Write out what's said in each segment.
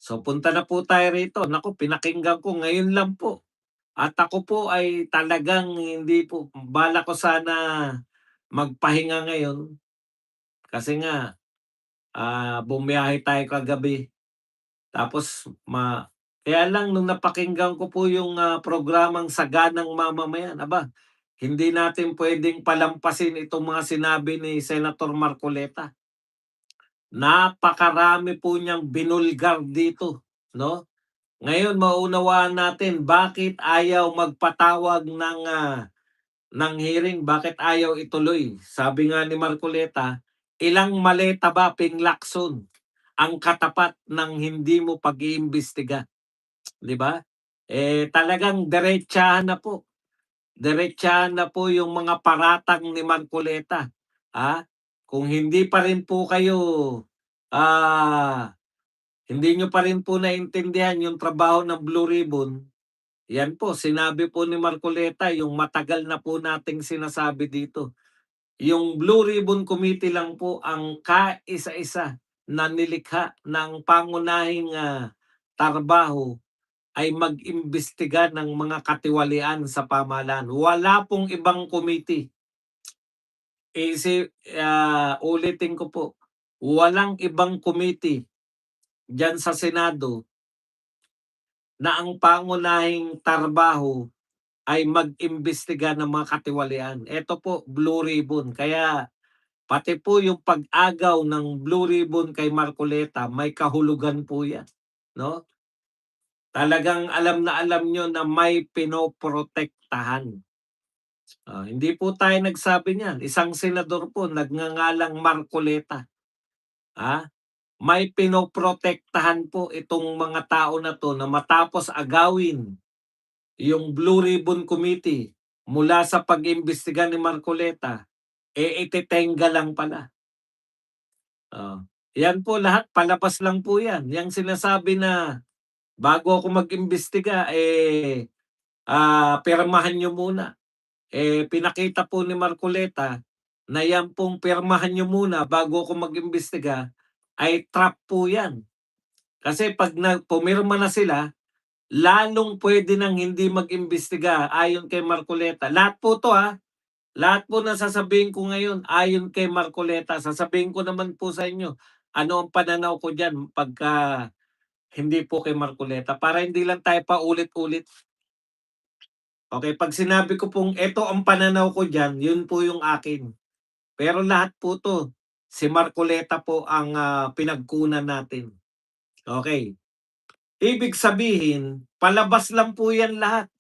So punta na po tayo rito. Naku, pinakinggan ko ngayon lang po. At ako po ay talagang hindi po balak ko sana magpahinga ngayon kasi nga, bumiyahe tayo kagabi tapos kaya lang nung napakinggan ko po yung, programang Saganang Mamamayan, aba, hindi natin puwedeng palampasin itong mga sinabi ni Senator Marcoleta. Napakarami po niyang binulgar dito, 'no? Ngayon maunawaan natin bakit ayaw magpatawag ng hearing, bakit ayaw ituloy. Sabi nga ni Marcoleta, "Ilang maleta ba, Ping Lacson, ang katapat ng hindi mo pag-iimbestiga?" 'Di ba? Talagang diretsahan na po yung mga paratang ni Marcoleta, ah. Kung hindi pa rin po kayo, ah, hindi niyo pa rin po naintindihan yung trabaho ng Blue Ribbon. Yan po, sinabi po ni Marcoleta yung matagal na po nating sinasabi dito. Yung Blue Ribbon Committee lang po ang kaisa-isa na nilikha ng pangunahing, trabaho ay mag-imbestiga ng mga katiwalian sa pamahalaan. Wala pong ibang committee. Ulitin ko po, walang ibang committee diyan sa Senado na ang pangunahing trabaho ay mag-imbestiga ng mga katiwalian. Ito po, Blue Ribbon. Kaya pati po yung pag-agaw ng Blue Ribbon kay Marcoleta, may kahulugan po yan, 'no? Talagang alam na alam niyo na may pinoprotektahan. Hindi po tayo nagsabi niyan, isang senador po nagngangalang Marcoleta, ah. May pinoprotektahan po itong mga tao na 'to na matapos agawin yung Blue Ribbon Committee mula sa pag-imbestiga ni Marcoleta, itetenga lang pala. Yan po lahat palabas lang po yan. Yang sinasabi na bago ako mag-imbestiga, pirmahan niyo muna. Pinakita po ni Marcoleta na yan pong pirmahan niyo muna bago ako mag-imbestiga ay trap po yan. Kasi 'pag pumirma na sila, lalong puwede ng hindi mag-imbestiga ayon kay Marcoleta. Lahat po 'to, lahat po ng sasabihin ko ngayon ayon kay Marcoleta. Sasabihin ko naman po sa inyo ano ang pananaw ko diyan pagka hindi po kay Marcoleta para hindi lang tayo paulit-ulit. Okay, 'pag sinabi ko pong eto ang pananaw ko diyan, yun po yung akin. Pero lahat po 'to, si Marcoleta po ang, pinagkunan natin. Okay. Ibig sabihin, palabas lang po 'yan lahat.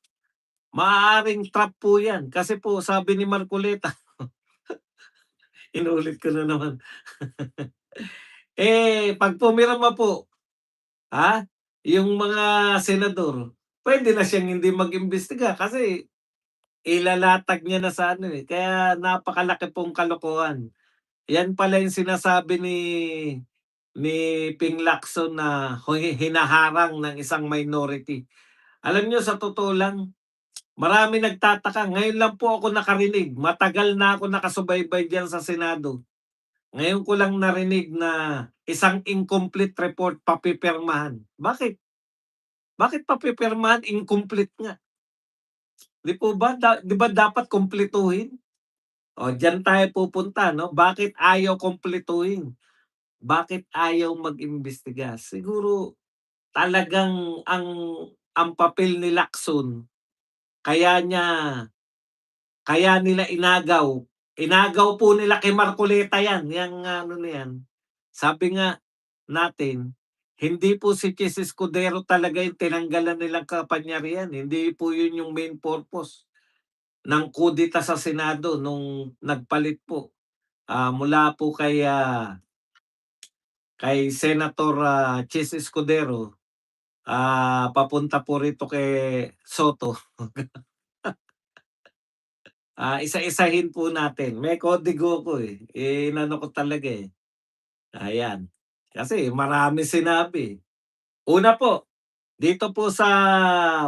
Maaaring trap po 'yan kasi po sabi ni Marcoleta, inulit ko na naman. 'Pag pumirma po, ha, yung mga senador, puwede na siyang hindi mag-imbestiga kasi ilalatag niya na sa ano, kaya napakalaki pong kalokohan. 'Yan pala yung sinasabi ni Ping Lacson na hinaharang ng isang minority. Alam niyo sa totoo lang, marami nagtataka, ngayon lang po ako nakarinig, matagal na ako nakasubaybay diyan sa Senado. Ngayon ko lang narinig na isang incomplete report papipirmahan. Bakit? Bakit papipirmahan? Incomplete nga. 'Di po ba 'di ba dapat kumpletuhin? Diyan tayo pupunta 'no, bakit ayaw kumpletuhin? Bakit ayaw mag-imbestiga? Siguro talagang ang papel ni Lacson kaya niya kaya nila inagaw po nila kay Marcoleta 'yan, yang ano na 'yan. Sabi nga natin, hindi po si Chis Escudero talaga yung tinanggalan nilang kapangyarihan, hindi po yun yung main purpose ng kudeta sa Senado nung nagpalit po, mula po kay Senator, Chis Escudero, papunta po rito kay Soto. Isa-isahin po natin. May kodigo ko, inano ko talaga, ayan. Kasi marami sinabi. Una po, dito po sa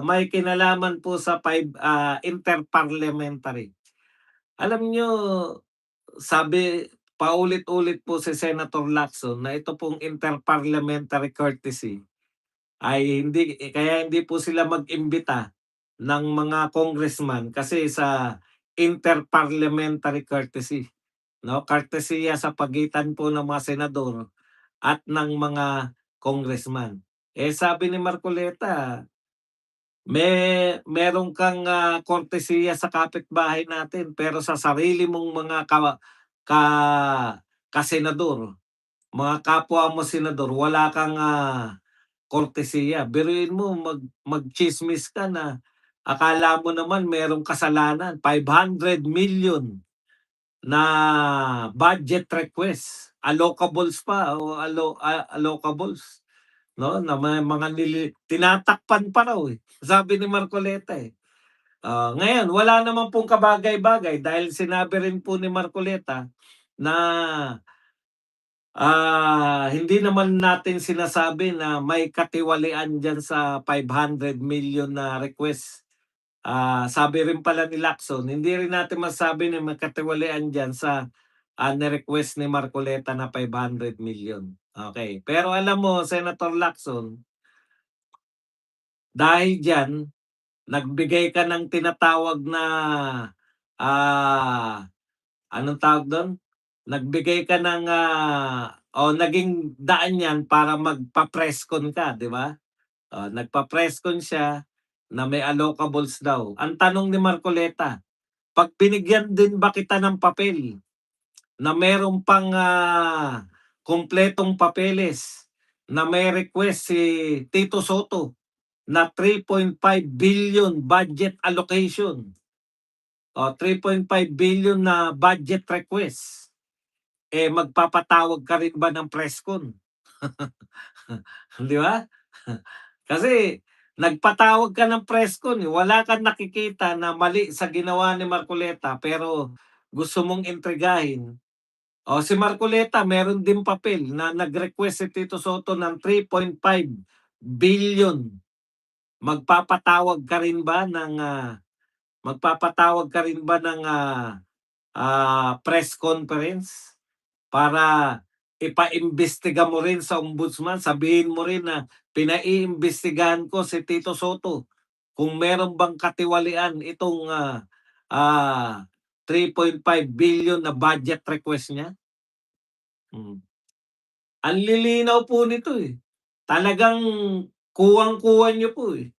may kinalaman po sa interparliamentary. Alam niyo, sabi paulit-ulit po si Senator Lacson na ito pong interparliamentary courtesy, ay kaya hindi po sila mag-imbita ng mga congressman kasi sa interparliamentary courtesy, 'no, kortesiya sa pagitan po ng mga senador at ng mga congressman. Eh, sabi ni Marcoleta, meron kang, kortesiya sa kapitbahay natin pero sa sarili mong mga ka kasenador, mga kapwa mo senador wala kang, kortesiya. Biruin mo magtsismis ka na akala mo naman merong kasalanan, 500 million na budget request, allocables pa o allocables, 'no, na may mga tinatakpan pa raw, eh, sabi ni Marcoleta, eh. Ngayon wala naman pong kabagay-bagay dahil sinabi rin po ni Marcoleta na, hindi naman natin sinasabi na may katiwalian diyan sa 500 million na request. Sabi rin pala ni Lacson, hindi rin natin masabi na may katiwalian diyan sa, ni-request ni Marcoleta na 500 million. Okay. Pero alam mo Senator Lacson, dahil diyan nagbigay ka ng tinatawag na, ah, anong tawag dun? Nagbigay ka ng, o naging daan 'yan para magpa-presscon ka, 'di ba? Nagpa-presscon siya na may allocables daw. Ang tanong ni Marcoleta, "'Pag binigyan din ba kita ng papel na meron pang, kumpletong papeles na may request si Tito Soto na 3.5 billion budget allocation, o 3.5 billion na budget request, eh, magpapatawag ka rin ba ng presscon?" 'Di ba? Kasi nagpatawag ka ng presscon, eh, wala kang nakikita na mali sa ginawa ni Marcoleta pero gusto mong intrigahin. O si Marcoleta meron din papel na nag-request si Tito Soto ng 3.5 billion. Magpapatawag ka rin ba ng, magpapatawag ka rin ba ng, press conference para ipaimbestiga mo rin sa ombudsman, sabihin mo rin na pinaiimbestigahan ko si Tito Soto kung meron bang katiwalian itong, 3.5 billion na budget request niya? Hmm. Ang lilinaw po nito, eh. Talagang kuwang-kuwa niyo po, eh.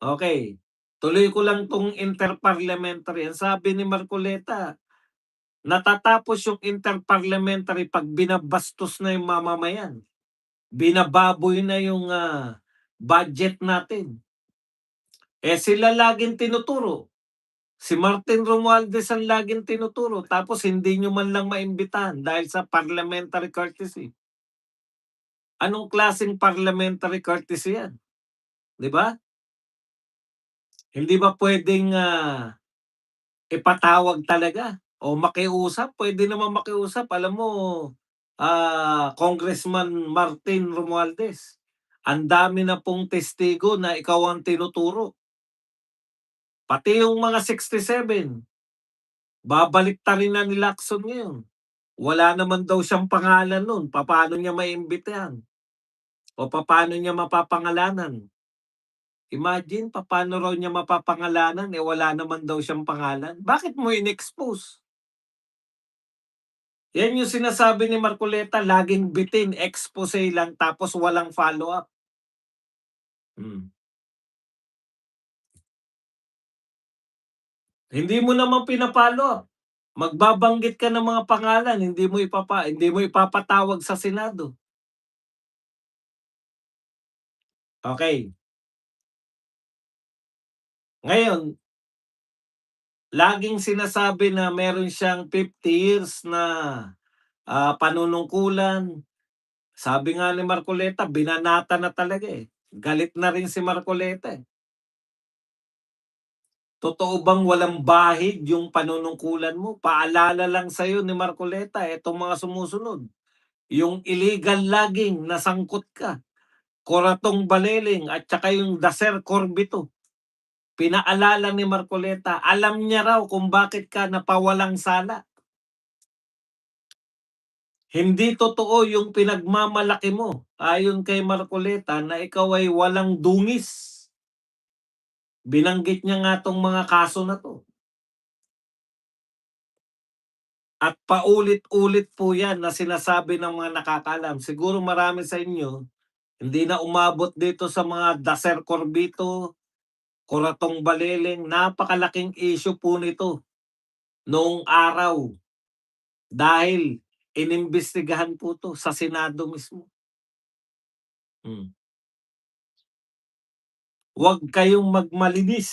Okay, tuloy ko lang 'tong interparliamentary. Ang sabi ni Marcoleta, natatapos yung interparliamentary 'pag binabastos na yung mamamayan, binababoy na yung, budget natin. Eh, sila laging tinuturo, si Martin Romualdez ang laging tinuturo tapos hindi niyo man lang maimbitahan dahil sa parliamentary courtesy. Anong klaseng parliamentary courtesy 'yan, 'di ba? Hindi ba puwedeng, ipatawag talaga o makiusap? Puwede naman makiusap. Alam mo, Congressman Martin Romualdez, ang dami na pong testigo na ikaw ang tinuturo. Pati yung mga 67, babaliktarin na ni Lacson ngayon. Wala naman daw siyang pangalan nun, papaano niya maiimbitahan o papaano niya mapapangalanan? Imagine papaano raw niya mapapangalanan, eh, wala naman daw siyang pangalan. Bakit mo in-expose? Yan yung sinasabi ni Marcoleta, laging bitin, expose lang tapos walang follow-up. Hmm. Hindi mo naman pina-follow-up. Magbabanggit ka ng mga pangalan, hindi mo ipapatawag sa Senado. Okay. Ngayon, laging sinasabi na meron siyang 50 years na, panunungkulan. Sabi nga ni Marcoleta, binanata na talaga, eh. Galit na rin si Marcoleta, eh. Totoo bang walang bahid yung panunungkulan mo? Paalala lang sa'yo ni Marcoleta itong mga sumusunod, yung illegal logging nasangkot ka, Coratong Baleling at saka yung Daser Corbito. Pinaalala ni Marcoleta, alam niya raw kung bakit ka napawalang sala. Hindi totoo yung pinagmamalaki mo ayon kay Marcoleta na ikaw ay walang dungis. Binanggit niya nga 'tong mga kaso na 'to at paulit-ulit po 'yan na sinasabi ng mga nakakaalam. Siguro marami sa inyo hindi na umabot dito sa mga Daser Corbito, Coratong Baleleng, napakalaking issue po nito noong araw dahil inimbestigahan po 'to sa Senado mismo. Hmm, Huwag kayong magmalinis.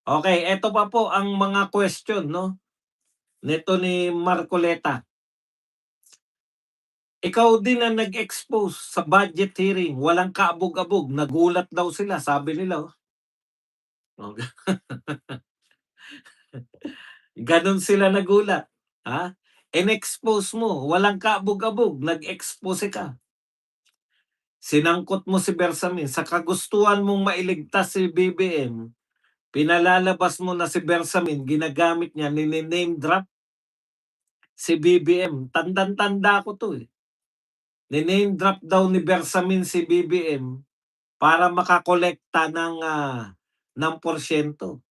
Okey, eto pa po ang mga question 'no, nito ni Marcoleta. Ikaw din ang nag-expose sa budget hearing, walang kaabog-abog, nagulat daw sila sabi nila, oh. Oh, gano'n sila nagulat, ha? In-expose mo, walang kaabog-abog, nag-expose ka. Sinangkot mo si Bersamin sa kagustuhan mong mailigtas si BBM, pinalalabas mo na si Bersamin ginagamit niya, nine-name drop si BBM. Tandang-tanda ko 'to, eh. Ni-name drop daw ni Bersamin si BBM para makakolekta ng porsiyento.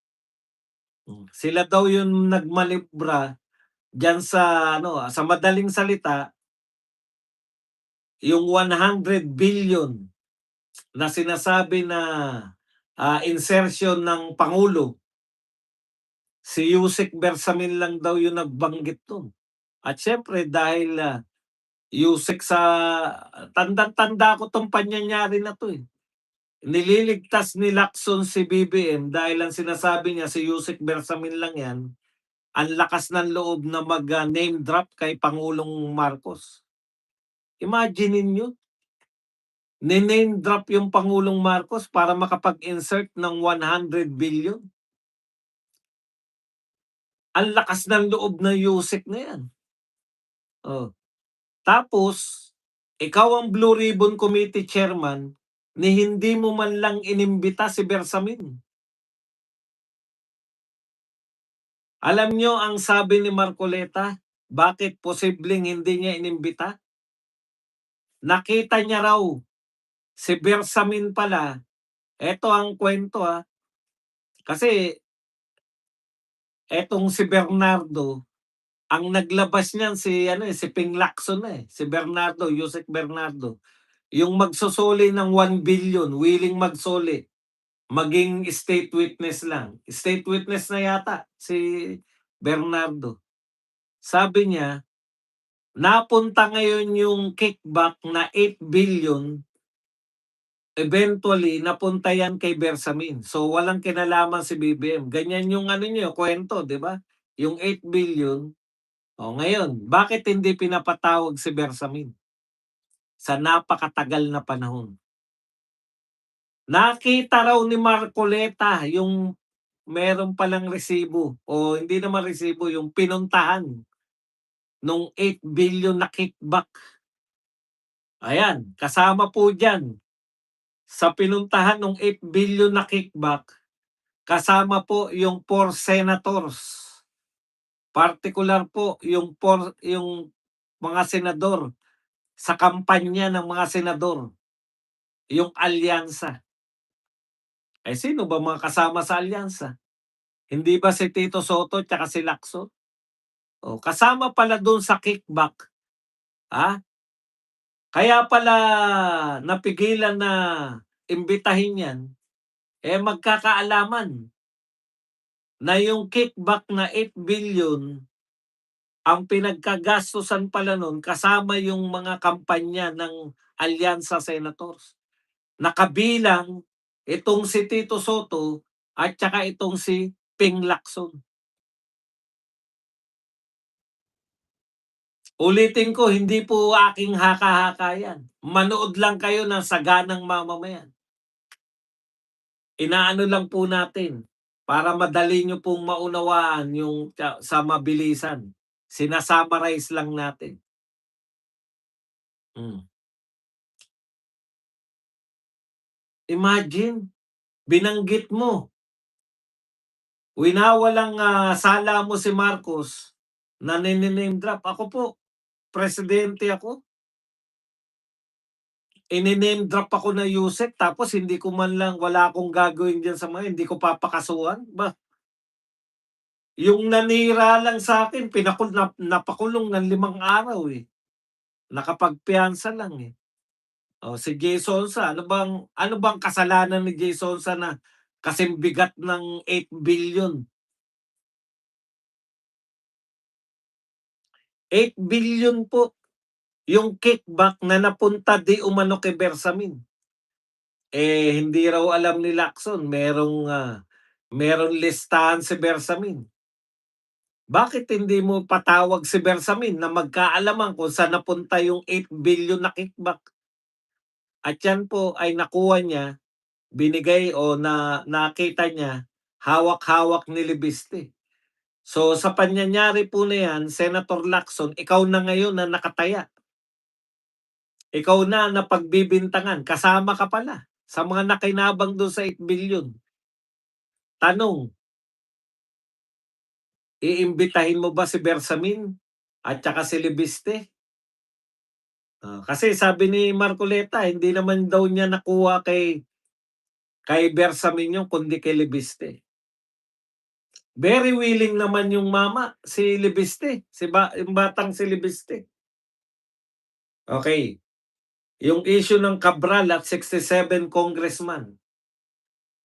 Sila daw yung nagmanibra diyan sa ano, sa madaling salita, yung 100 billion na sinasabi na, insertion ng pangulo, si Yusek Bersamin lang daw yung nagbanggit dun. At siyempre dahil, Yusek sa tandang-tanda ko 'tong panyayari na 'to, eh. Nililigtas ni Lacson si BBM dahil ang sinasabi niya si Yusek Bersamin lang 'yan, ang lakas ng loob na name drop kay Pangulong Marcos. Imagine ninyo, ni-name drop yung Pangulong Marcos para makapag-insert ng 100 billion. Ang lakas ng loob ng Yusek na 'yan, oh. Tapos, ikaw ang Blue Ribbon Committee Chairman ni hindi mo man lang inimbita si Bersamin. Alam niyo ang sabi ni Marcoleta, bakit posibleng hindi niya inimbita? Nakita niya raw si Bersamin pala, eto ang kwento, kasi etong si Bernardo, ang naglabas niyan si ano, si Ping Lacson na, si Bernardo, Yusek Bernardo. Yung magsusoli ng 1 billion, willing magsoli, maging state witness lang. State witness na yata si Bernardo. Sabi niya, napunta ngayon yung kickback na 8 billion, eventually napunta yan kay Bersamin. So walang kinalaman si BBM. Ganyan yung ano niyo, kwento, 'di ba? Yung 8 billion. O ngayon, bakit hindi pinapatawag si Bersamin sa napakatagal na panahon? Nakita raw ni Marcoleta yung meron palang resibo o hindi naman resibo, yung pinuntahan nung 8 billion na kickback. Ayan, kasama po diyan sa pinuntahan nung 8 billion na kickback, kasama po yung 4 senators. Partikular po yung mga senador sa kampanya ng mga senador, yung alyansa. Eh, sino ba mga kasama sa alyansa? Hindi ba si Tito Soto tsaka si Lacson? Oh, kasama pala dun sa kickback, ah, kaya pala napigilan na imbitahin 'yan, eh, magkakaalaman na yung kickback na 8 billion ang pinagkagastusan pala nun kasama yung mga kampanya ng alyansa senators. Nakabilang itong si Tito Soto at tsaka itong si Ping Lacson. Ulitin ko, hindi po aking haka-haka yan. Manood lang kayo ng Saganang Mamamayan. Inaano lang po natin para madali nyo pong maunawaan yung sa mabilisan. Sinasummarize lang natin. Hmm. Imagine, binanggit mo, winawalang sala mo si Marcos na nini-name drop. Ako po, presidente ako, ini-name drop ako na Yusek tapos hindi ko man lang wala akong gagawin diyan sa mga hindi ko papakasuhan, ba yung nanira lang sa'kin napakulong ng 5 araw, eh, nakapagpiyansa lang, eh. Oh, si Jay Sonsa ano bang kasalanan ni Jay Sonsa na kasing bigat ng 8 billion? 8 billion po yung kickback na napunta di umano kay Bersamin. Eh, hindi raw alam ni Lacson merong listahan si Bersamin. Bakit hindi mo patawag si Bersamin na magkaalaman kung saan napunta yung 8 billion na kickback at yan po ay nakuha niya, binigay o nakita niya hawak-hawak ni Libiste. So, sa panyayari po na yan, Senator Lacson, ikaw na ngayon na nakataya. Ikaw na napagbibintangan, kasama ka pala sa mga nakinabang dun sa 8 billion. Tanong, iimbitahin mo ba si Bersamin at saka si Libiste? Kasi sabi ni Marcoleta hindi naman daw niya nakuha kay Bersamin yun kundi kay Libiste. Very willing naman yung mama, si Libiste, yung batang si Libiste. Okay, yung issue ng Cabral at 67 congressman,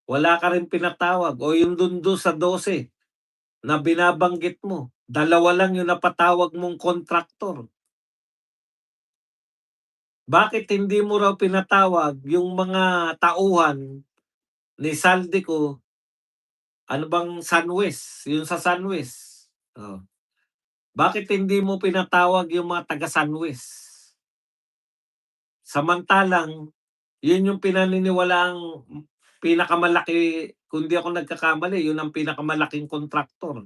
wala ka rin pinatawag o yung dundo sa 12 na binabanggit mo, 2 lang yung napatawag mong kontraktor. Bakit hindi mo raw pinatawag yung mga tauhan ni Saldico, ano bang SunWest, yung sa SunWest? Oh. Bakit hindi mo pinatawag yung mga taga SunWest? Samantalang yun yung pinaniniwalaang pinakamalaki, kung di ako nagkakamali, yun ang pinakamalaking kontraktor.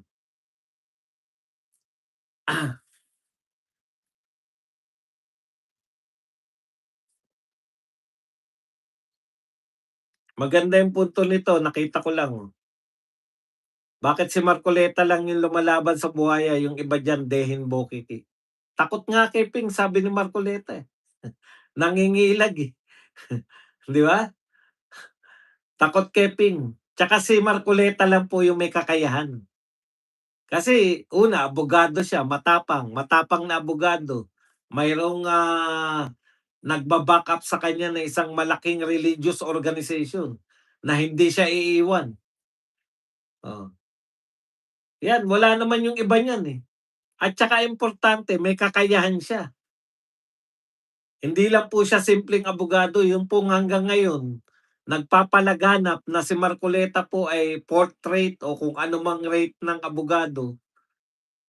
Maganda yung punto nito, nakita ko lang. Bakit si Marcoleta lang yung lumalaban sa buhaya, yung iba diyan dehin bokiki? Takot nga kay Ping, sabi ni Marcoleta, eh. Nangingilag, eh. 'Di ba? Takot kay Ping. Tsaka si Marcoleta lang po yung may kakayahan. Kasi una, abogado siya, matapang na abogado. Mayroong, nagba-backup sa kanya na isang malaking religious organization na hindi siya iiwan. Oh, 'yan wala naman yung iba niyan, eh. At saka importante may kakayahan siya. Hindi lang po siya simpleng abogado, yung pong hanggang ngayon nagpapalaganap na si Marcoleta po ay 4th rate o kung ano mang rate ng abogado,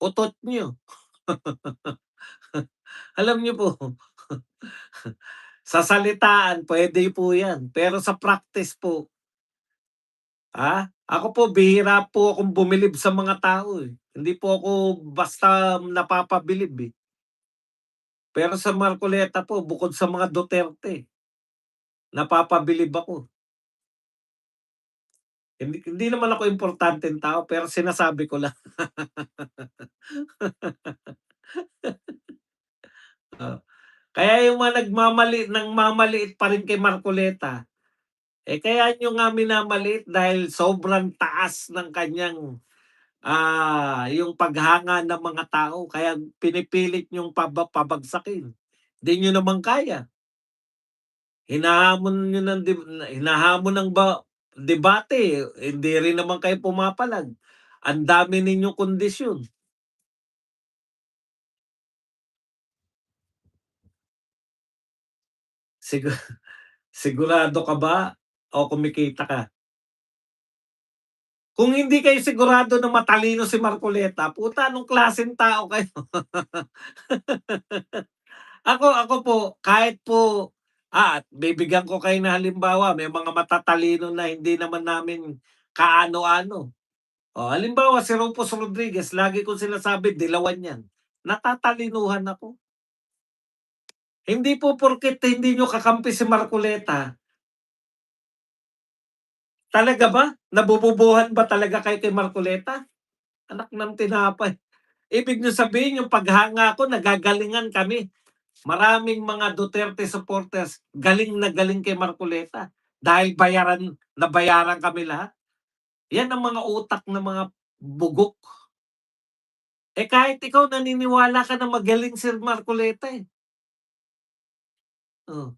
utot niyo. Alam niyo po, sa salitaan puwede po 'yan, pero sa practice po, ako po bihira po akong bumilib sa mga tao, eh. Hindi po ako basta napapabilib, eh. Pero sa Marcoleta po bukod sa mga Duterte, napapabilib ako. Hindi naman ako importanteng tao pero sinasabi ko lang. Oo. Kaya yung mga nagmamaliit pa rin kay Marcoleta, kaya niyo nga minamaliit dahil sobrang taas ng kanyang, yung paghanga ng mga tao kaya pinipilit niyong pabagsakin. Di niyo naman kaya. Hinahamon niyo ng hinahamon ng debate, hindi rin naman kayo pumapalag. Ang dami ninyong kondisyon. Sigu sigurado ka ba o kumikita ka? Kung hindi kayo sigurado na matalino si Marcoleta, puta anong klaseng tao kayo? Ako po, kahit po, bibigyan ko kayo ng halimbawa, may mga matatalino na hindi naman namin kaano-ano. Halimbawa si Rufus Rodriguez, lagi kong sinasabi dilawan 'yan. Natatalinuhan ako. Hindi po porket hindi niyo kakampi si Marcoleta, talaga ba? Nabububuhan ba talaga kayo kay Marcoleta? Anak ng tinapay. Ibig niyo sabihin yung paghanga ko nagagalingan kami. Maraming mga Duterte supporters galing na galing kay Marcoleta dahil nabayaran kami lahat. Yan ang mga utak ng mga bugok. Eh, kahit ikaw naniniwala ka na magaling si Marcoleta, eh. Oh.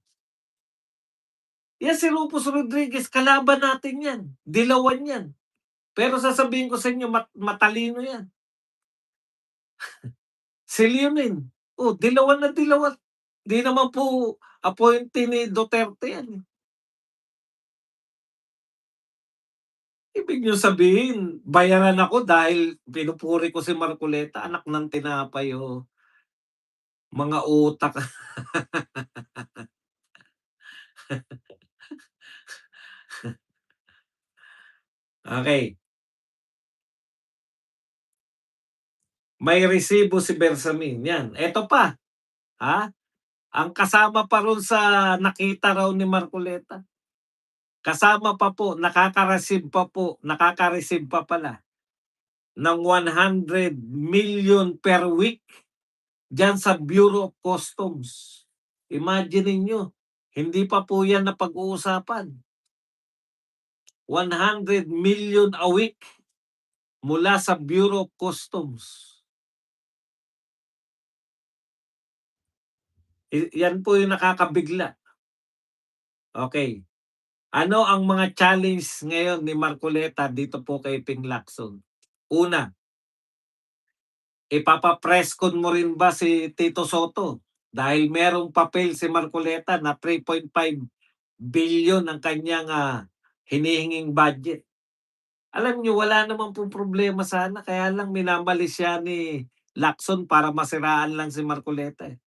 Yan si Rufus Rodriguez kalaban natin yan, dilawan yan. Pero sasabihin ko sa inyo matalino yan. Si Leonin, oh, dilawan na dilawan. 'Di naman po appointee ni Duterte yan, eh. Ibig niyo sabihin bayaran ako dahil pinupuri ko si Marcoleta, anak ng tinapay, oh, mga utak. Okey, may resibo si Bersamin, 'yan. Eto pa, ha, ang kasama pa ro'n sa nakita raw ni Marcoleta, kasama pa po, nakaka-receive pa pala ng 100 million per week diyan sa Bureau of Customs. Imagine ninyo, hindi pa po 'yan napag-uusapan. 100 million a week mula sa Bureau of Customs. 'Yan po yung nakakabigla. Okay. Ano ang mga challenge ngayon ni Marcoleta dito po kay Ping Lacson? Una, ipapa-presscon mo rin ba si Tito Soto? Dahil merong papel si Marcoleta na 3.5 billion ang kanyang, hinihinging budget. Alam niyo wala naman pong problema sana kaya lang minamalis siya ni Lacson para masiraan lang si Marcoleta, eh.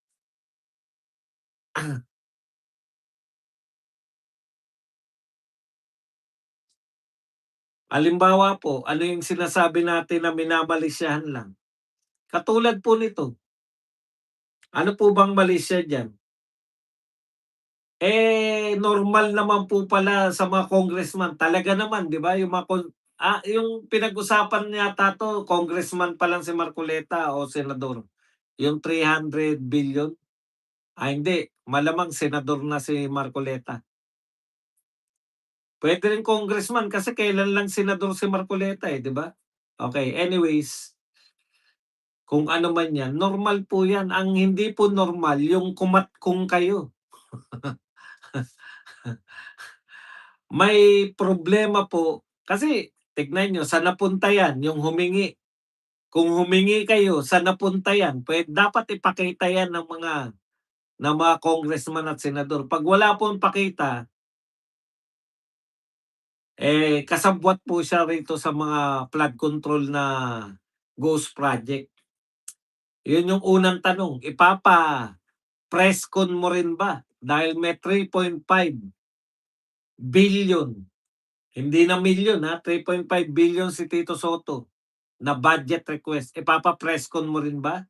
Halimbawa po, ano yung sinasabi natin na minamalisyahan lang? Katulad po nito, ano po bang mali siya diyan? Normal naman po pala sa mga congressman talaga naman 'di ba yung yung pinag-usapan yata 'to congressman pa lang si Marcoleta o senador, yung 300 billion. Hindi, malamang senador na si Marcoleta. Puwede rin congressman kasi kailan lang senador si Marcoleta, eh, 'di ba? Okay, anyways, kung ano man 'yan, normal po 'yan. Ang hindi po normal yung kumatkong kayo. May problema po kasi tignan niyo saan napunta 'yan, yung humingi. Kung humingi kayo, saan napunta 'yan? Dapat ipakita 'yan ng mga congressman at senador. 'Pag wala pong pakita, kasabwat po siya rito sa mga flood control na ghost project. 'Yun yung unang tanong, press con mo rin ba? Dahil may 3.5 billion, hindi na milyon, 3.5 billion si Tito Soto na budget request. Press con mo rin ba?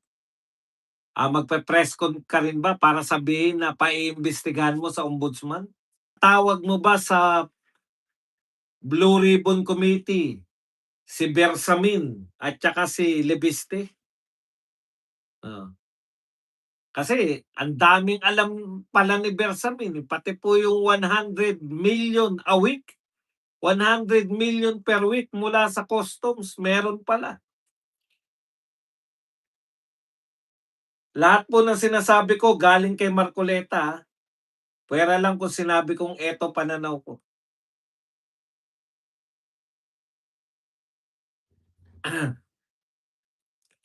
Magpe-press con ka rin ba para sabihin na paiimbestigahan mo sa ombudsman? Tawag mo ba sa Blue Ribbon Committee si Bersamin at saka si Lebiste? Oh. Kasi ang daming alam pala ni Bersamin, eh, pati po yung 100 million a week, 100 million per week mula sa customs meron pala. Lahat po ng sinasabi ko galing kay Marcoleta, puwera lang kung sinabi kong eto pananaw ko.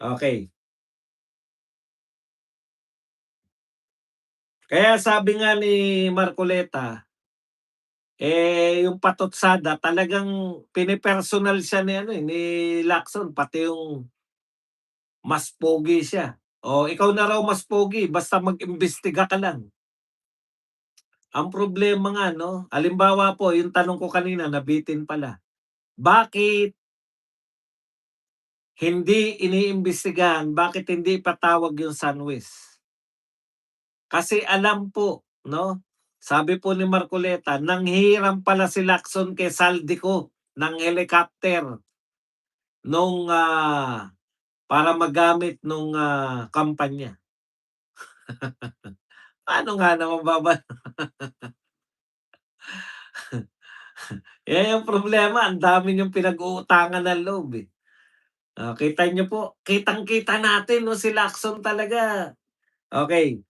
Okay. Kaya sabi nga ni Marcoleta, yung patutsada talagang pinipersonal siya ni ano, ni Lacson pati yung mas pogi siya. O ikaw na raw mas pogi basta mag-imbestiga ka lang. Ang problema nga 'no, halimbawa po yung tanong ko kanina nabitin pala, bakit hindi iniimbestigahan, bakit hindi ipatawag yung SONWES? Kasi alam po 'no, sabi po ni Marcoleta nanghihiram pala si Lacson kay Saldico ng helicopter nung, para magamit nung, kampanya. Paano nga naman yan ang problema, ang dami niyong pinag-uutangan ng loob, eh. Kita niyo po, kitang-kita natin 'no, si Lacson talaga. Okey.